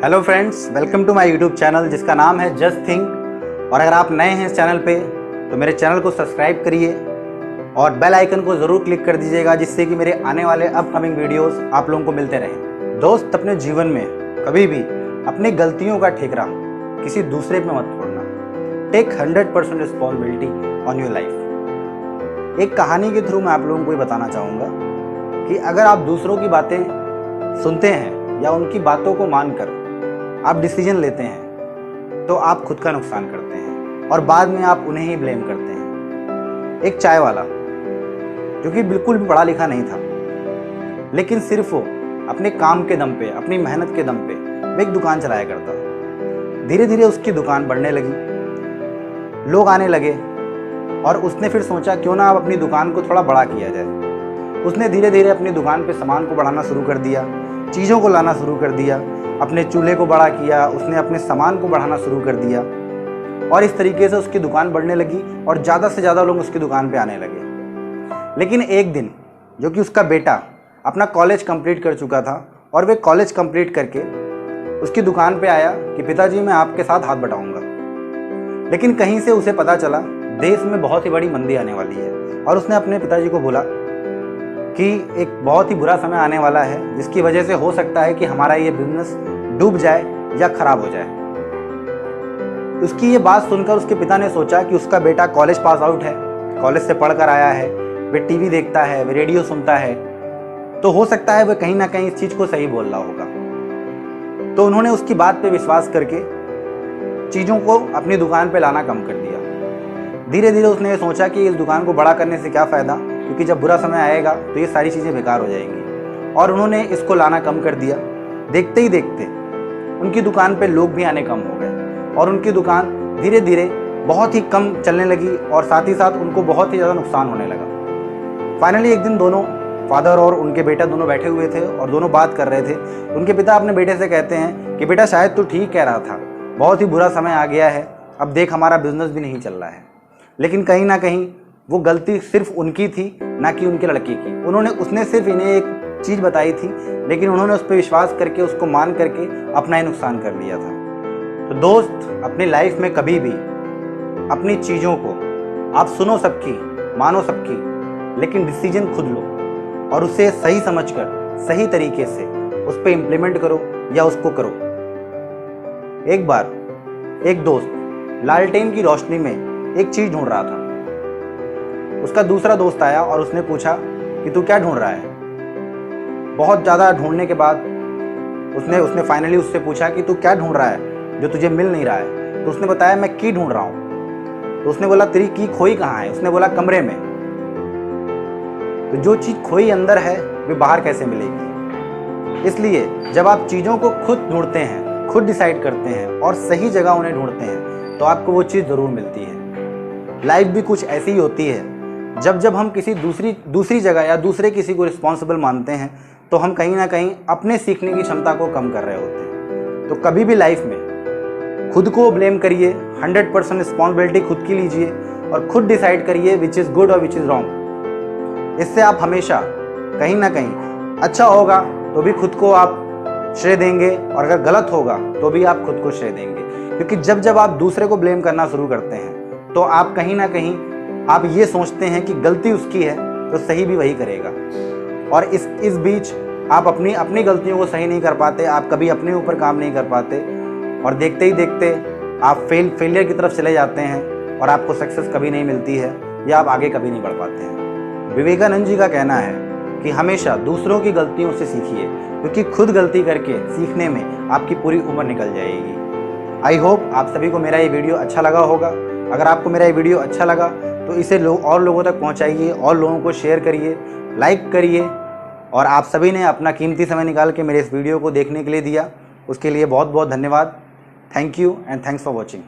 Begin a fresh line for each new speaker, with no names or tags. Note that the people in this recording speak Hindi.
Hello friends, welcome to my YouTube channel जिसका नाम है जस्ट थिंक। और अगर आप नए हैं इस चैनल पे तो मेरे चैनल को सब्सक्राइब करिए और बेल आइकन को ज़रूर क्लिक कर दीजिएगा, जिससे कि मेरे आने वाले अपकमिंग वीडियोस आप लोगों को मिलते रहें। दोस्त, अपने जीवन में कभी भी अपनी गलतियों का ठेकरा किसी दूसरे पे मत छोड़ना। Take 100% responsibility on your life. एक कहानी के थ्रू मैं आप लोगों को ये बताना चाहूँगा कि अगर आप दूसरों की बातें सुनते हैं या उनकी बातों को मानकर आप डिसीजन लेते हैं तो आप खुद का नुकसान करते हैं और बाद में आप उन्हें ही ब्लेम करते हैं। एक चाय वाला जो कि बिल्कुल भी पढ़ा लिखा नहीं था, लेकिन सिर्फ वो अपने काम के दम पे, अपनी मेहनत के दम पे वो एक दुकान चलाया करता था। धीरे धीरे उसकी दुकान बढ़ने लगी, लोग आने लगे और उसने फिर सोचा क्यों ना आप अपनी दुकान को थोड़ा बड़ा किया जाए। उसने धीरे धीरे अपनी दुकान पे सामान को बढ़ाना शुरू कर दिया, चीज़ों को लाना शुरू कर दिया, अपने चूल्हे को बड़ा किया, उसने अपने सामान को बढ़ाना शुरू कर दिया और इस तरीके से उसकी दुकान बढ़ने लगी और ज़्यादा से ज़्यादा लोग उसकी दुकान पे आने लगे। लेकिन एक दिन जो कि उसका बेटा अपना कॉलेज कंप्लीट कर चुका था और वे कॉलेज कंप्लीट करके उसकी दुकान पे आया कि पिताजी मैं आपके साथ हाथ बटाऊंगा। लेकिन कहीं से उसे पता चला देश में बहुत ही बड़ी मंदी आने वाली है और उसने अपने पिताजी को बोला कि एक बहुत ही बुरा समय आने वाला है जिसकी वजह से हो सकता है कि हमारा ये बिजनेस डूब जाए या खराब हो जाए। उसकी ये बात सुनकर उसके पिता ने सोचा कि उसका बेटा कॉलेज पास आउट है, कॉलेज से पढ़कर आया है, वे टीवी देखता है, वे रेडियो सुनता है, तो हो सकता है वह कहीं ना कहीं इस चीज़ को सही बोल रहा होगा। तो उन्होंने उसकी बात पे विश्वास करके चीज़ों को अपनी दुकान पे लाना कम कर दिया। धीरे धीरे उसने ये सोचा कि इस दुकान को बड़ा करने से क्या फ़ायदा, क्योंकि जब बुरा समय आएगा तो ये सारी चीज़ें बेकार हो जाएंगी। और उन्होंने इसको लाना कम कर दिया। देखते ही देखते उनकी दुकान पे लोग भी आने कम हो गए और उनकी दुकान धीरे धीरे बहुत ही कम चलने लगी और साथ ही साथ उनको बहुत ही ज़्यादा नुकसान होने लगा। फाइनली एक दिन दोनों, फादर और उनके बेटा दोनों बैठे हुए थे और दोनों बात कर रहे थे। उनके पिता अपने बेटे से कहते हैं कि बेटा शायद तू ठीक कह रहा था, बहुत ही बुरा समय आ गया है, अब देख हमारा बिजनेस भी नहीं चल रहा है। लेकिन कहीं ना कहीं वो गलती सिर्फ उनकी थी, ना कि उनके लड़के की। उसने सिर्फ इन्हें एक चीज़ बताई थी, लेकिन उन्होंने उस पर विश्वास करके, उसको मान करके अपना ही नुकसान कर लिया था। तो दोस्त, अपनी लाइफ में कभी भी अपनी चीज़ों को आप सुनो सबकी, मानो सबकी, लेकिन डिसीजन खुद लो और उसे सही समझकर सही तरीके से उस पर इम्प्लीमेंट करो या उसको करो। एक बार एक दोस्त लालटेन की रोशनी में एक चीज़ ढूंढ रहा था। उसका दूसरा दोस्त आया और उसने पूछा कि तू क्या ढूंढ रहा है। बहुत ज़्यादा ढूंढने के बाद उसने फाइनली उससे पूछा कि तू क्या ढूंढ रहा है जो तुझे मिल नहीं रहा है। तो उसने बताया मैं की ढूंढ रहा हूँ। तो उसने बोला तेरी की खोई कहाँ है। उसने बोला कमरे में। तो जो चीज़ खोई अंदर है वे बाहर कैसे मिलेगी। इसलिए जब आप चीज़ों को खुद ढूंढते हैं, खुद डिसाइड करते हैं और सही जगह उन्हें ढूंढते हैं तो आपको वो चीज़ ज़रूर मिलती है। लाइफ भी कुछ ऐसी ही होती है। जब हम किसी दूसरी जगह या दूसरे किसी को रिस्पॉन्सिबल मानते हैं तो हम कहीं ना कहीं अपने सीखने की क्षमता को कम कर रहे होते हैं। तो कभी भी लाइफ में खुद को ब्लेम करिए, 100% रिस्पॉन्सिबिलिटी खुद की लीजिए और खुद डिसाइड करिए विच इज़ गुड और विच इज़ रॉन्ग। इससे आप हमेशा कहीं ना कहीं अच्छा होगा तो भी खुद को आप श्रेय देंगे और अगर गलत होगा तो भी आप खुद को श्रेय देंगे। क्योंकि जब आप दूसरे को ब्लेम करना शुरू करते हैं तो आप कहीं ना कहीं आप ये सोचते हैं कि गलती उसकी है तो सही भी वही करेगा। और इस बीच आप अपनी गलतियों को सही नहीं कर पाते, आप कभी अपने ऊपर काम नहीं कर पाते और देखते ही देखते आप फेलियर की तरफ चले जाते हैं और आपको सक्सेस कभी नहीं मिलती है या आप आगे कभी नहीं बढ़ पाते हैं। विवेकानंद जी का कहना है कि हमेशा दूसरों की गलतियों से सीखिए, क्योंकि खुद गलती करके सीखने में आपकी पूरी उम्र निकल जाएगी। आई होप आप सभी को मेरा ये वीडियो अच्छा लगा होगा। अगर आपको मेरा ये वीडियो अच्छा लगा तो इसे और लोगों तक पहुंचाइए और लोगों को शेयर करिए, लाइक करिए। और आप सभी ने अपना कीमती समय निकाल के मेरे इस वीडियो को देखने के लिए दिया, उसके लिए बहुत बहुत धन्यवाद। Thank you and thanks for watching.